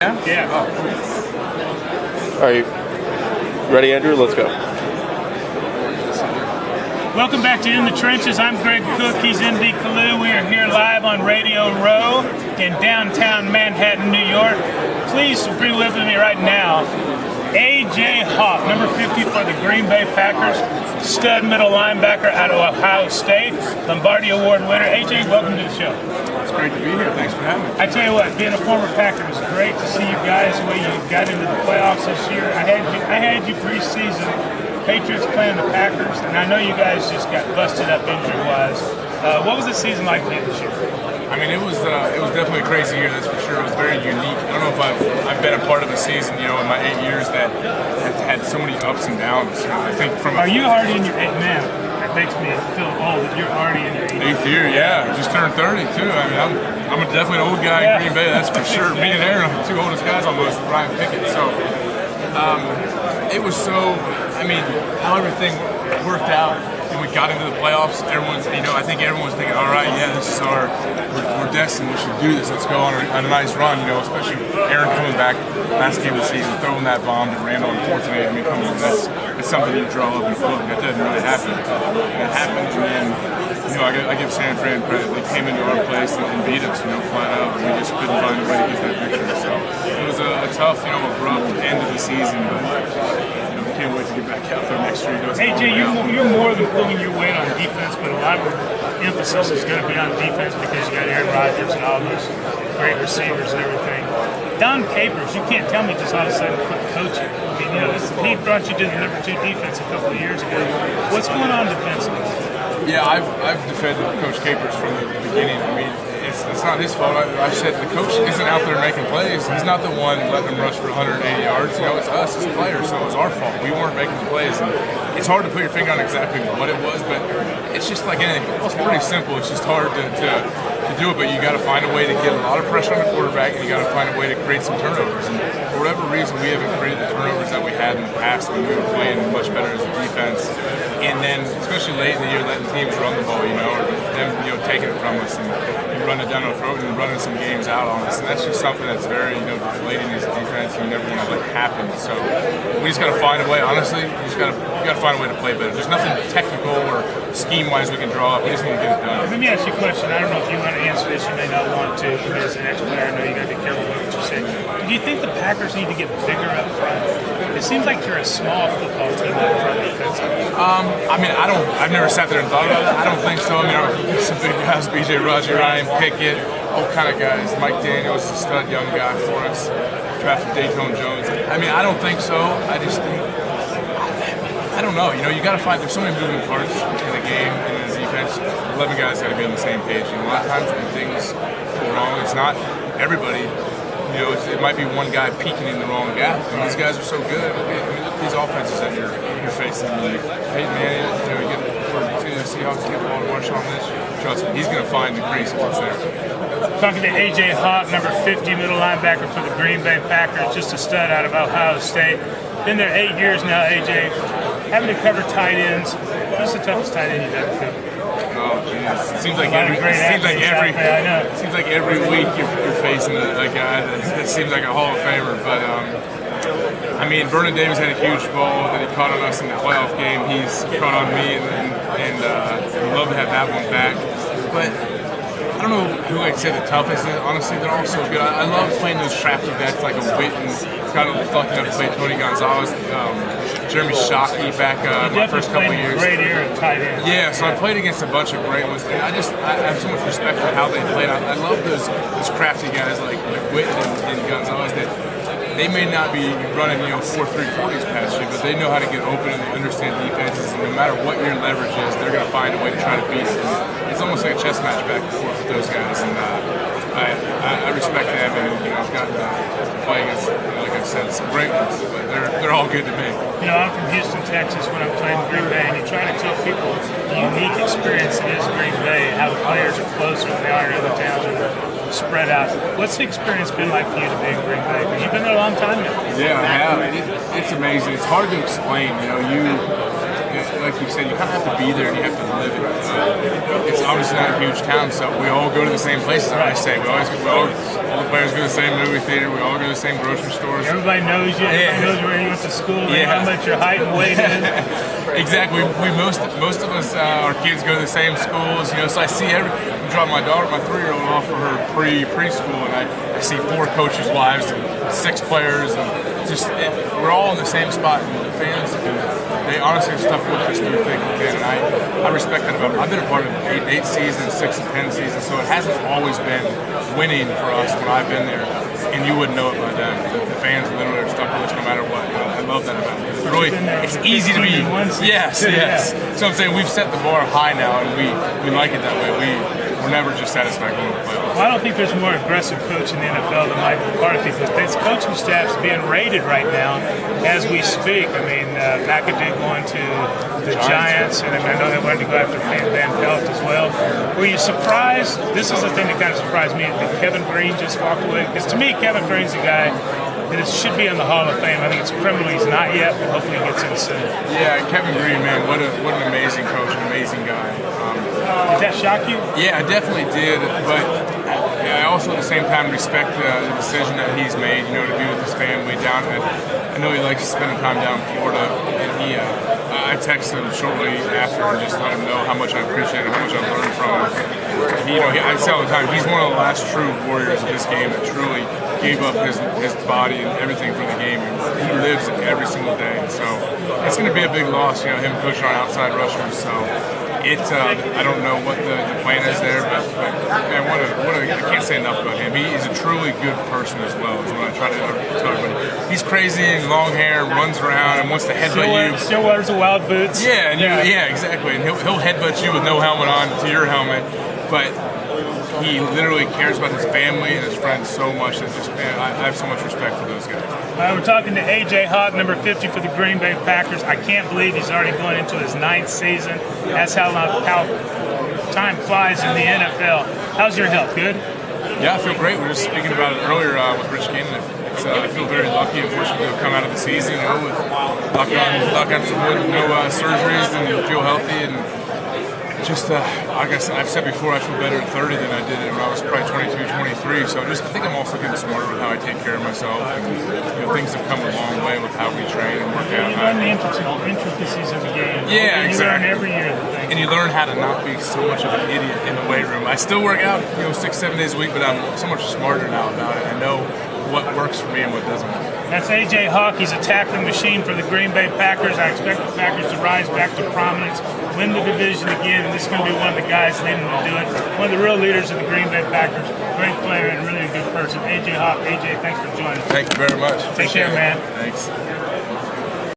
Yeah. Are you ready, Andrew? Let's go. Welcome back to In the Trenches. I'm Greg Cook. He's ND Kalu. We are here live on Radio Row in downtown Manhattan, New York. Please bring with me right now A.J. Hawk, number 50 for the Green Bay Packers, stud middle linebacker out of Ohio State, Lombardi Award winner. A.J., welcome to the show. It's great to be here. Thanks for having me. I tell you what, being a former Packer, it's great to see you guys the way you got into the playoffs this year. I had you preseason. Patriots playing the Packers, and I know you guys just got busted up injury-wise. What was the season like for you this year? I mean, it was definitely a crazy year, that's for sure. It was very unique. I don't know if I've been a part of a season, in my 8 years that have had so many ups and downs. I think Are you already in your 8th man? That makes me feel old that you're already in your 8th year, yeah. Just turned 30 too. I mean, I'm definitely an old guy in Green Bay, that's for sure. Me and Aaron are the two oldest guys almost, Ryan Pickett. So it was how everything worked out and we got into the playoffs, I think everyone's thinking, all right, yeah, this is we're destined, we should do this, let's go on a nice run, especially Aaron coming back last game of the season, throwing that bomb to Randall on 4th and 8, that's something you draw up in the book. That doesn't really happen. It happened, and then, I give San Fran credit. They came into our place and beat us, flat out, and we just couldn't find a way to get that victory. So it was a tough, abrupt end of the season, but can't wait to get back out there next year. AJ, you're more than pulling your weight on defense, but a lot of emphasis is going to be on defense because you got Aaron Rodgers and all those great receivers and everything. Don Capers, you can't tell me just all of a sudden quit coaching. I mean, he brought you to the number 2 defense a couple of years ago. What's going on defensively? Yeah, I've defended Coach Capers from the beginning. I mean, it's not his fault. I've said the coach isn't out there making plays. He's not the one letting them rush for 180 yards. It's us as players, so it's our fault. We weren't making the plays. And it's hard to put your finger on exactly what it was, but it's just like anything. It's pretty simple. It's just hard to do it, but you got to find a way to get a lot of pressure on the quarterback, and you got to find a way to create some turnovers. And for whatever reason, we haven't created the turnovers that we had in the past when we were playing much better as a defense. And then, especially late in the year, letting teams run the ball, or them, taking it from us and running it down our throat and running some games out on us. And that's just something that's very, deflating as a defense. You never want to let happen. So we just got to find a way. Honestly, you got to find a way to play better. There's nothing technical or scheme-wise we can draw up. We just need to get it done. Let me ask you a question. I don't know if you want to answer this. You may not want to. As an ex-player, I know you got to be careful with what you say. Do you think the Packers need to get bigger up front? It seems like you're a small football team up front defensively. I've never sat there and thought about it. I don't think so. Some big guys, B.J. Rodgers, Ryan Pickett, all kind of guys. Mike Daniels is a stud young guy for us. Drafted Dayton Jones. I don't think so. I just think, I don't know. You got to find, there's so many moving parts in the game and in the defense. 11 guys got to be on the same page. A lot of times when things go wrong, it's not everybody. It might be one guy peeking in the wrong gap, and these guys are so good. Look at these offenses that you're facing. Like Peyton Manning, you get the Seahawks get the ball to Marshawn Lynch. Trust me, he's going to find the crease if it's there. Talking to A.J. Hawk, number 50 middle linebacker for the Green Bay Packers, just a stud out of Ohio State. Been there 8 years now, A.J. Having to cover tight ends. What's the toughest tight end you've ever covered? Oh, geez. It seems like every week you're facing a guy that seems like a Hall of Famer. But Vernon Davis had a huge ball that he caught on us in the playoff game. He's caught on me, and we'd love to have that one back. But I don't know who I'd say the toughest is. Honestly, they're all so good. I love playing those crafty vets like a Witten. Kind of lucky enough to play Tony Gonzalez, Jeremy Shockey back my first couple of years. Great era at tight end. Yeah, so I played against a bunch of great ones, and I have so much respect for how they played. I love those crafty guys like Witten and Gonzalez that they may not be running 4.340s past you, but they know how to get open and they understand defenses. And no matter what your leverage is, they're going to find a way to try to beat it. It's almost like a chess match back and forth with those guys, and I respect them. And I've gotten to play against, like I said, some great ones, but they're all good to me. I'm from Houston, Texas. When I'm playing Green Bay, and you try to tell people the unique experience it is Green Bay, how the players are closer than they are in other towns or spread out. What's the experience been like for you to be in Green Bay? Because you've been there a long time now. Yeah, I have. It's amazing. It's hard to explain. like you said, you kind of have to be there and you have to live it. It's obviously not a huge town, so we all go to the same places. I say all the players go to the same movie theater. We all go to the same grocery stores. Everybody knows you. Everybody knows where you went to school. They know how much your height and weight is. Exactly. Most of us, our kids go to the same schools. So I see I drop my daughter, my 3-year-old, off for her preschool, and I see 4 coaches' wives and 6 players, and we're all in the same spot. And the fans, they honestly have stuck with us through thick and thin, and I respect that about them. I've been a part of 8 seasons, 6 and 10 seasons, so it hasn't always been winning for us when I've been there, and you wouldn't know it by then. The fans literally are stuck with us no matter what. I love that about it. It's easy to be. Yes. So I'm saying we've set the bar high now, and we like it that way. We're never just satisfied going to the playoffs. Well, I don't think there's more aggressive coach in the NFL than Mike McCarthy, but this coaching staff's being rated right now as we speak. I mean, McAdoo going to the Giants, and I know they wanted to go after Van Pelt as well. Were you surprised? This is the thing that kind of surprised me, that Kevin Greene just walked away. Because to me, Kevin Greene's a guy that should be in the Hall of Fame. I think it's a criminal he's not yet, but hopefully he gets in soon. Yeah, Kevin Greene, man, what an amazing coach, an amazing guy. Did that shock you? Yeah, I definitely did, but I also at the same time respect the decision that he's made, to be with his family down at, I know he likes spending time down in Florida, and I texted him shortly after and just let him know how much I appreciate him, how much I've learned from him. I say all the time, he's one of the last true warriors of this game that truly gave up his body and everything for the game, and he lives it every single day. So it's going to be a big loss, him coaching our outside rushers. So I don't know what the plan is there, but man, I can't say enough about him. He is a truly good person as well, is what I try to tell everybody. He's crazy and long hair, runs around and wants to headbutt you. Still wears the wild boots. Yeah, exactly. And he'll headbutt you with no helmet on to your helmet, but he literally cares about his family and his friends so much that I have so much respect for those guys. We're talking to A.J. Hawk, number 50 for the Green Bay Packers. I can't believe he's already going into his 9th season. That's how time flies in the NFL. How's your health? Good? Yeah, I feel great. We were just speaking about it earlier with Rich Gannon. I feel very lucky and fortunate to have come out of the season, with knock on some wood, no surgeries, and feel healthy. And just, like I've said before, I feel better at 30 than I did when I was probably 22, 23. So I think I'm also getting smarter with how I take care of myself. And things have come a long way with how we train and work out. You learn the intricacies of the game. Yeah, exactly. You learn every year. And you learn how to not be so much of an idiot in the weight room. I still work out, 6-7 days a week, but I'm so much smarter now about it. I know what works for me and what doesn't. That's A.J. Hawk. He's a tackling machine for the Green Bay Packers. I expect the Packers to rise back to prominence, win the division again, and this is going to be one of the guys leading them to do it. One of the real leaders of the Green Bay Packers. Great player and really a good person. A.J. Hawk. A.J., thanks for joining us. Thank you very much. Take care, man. Thanks.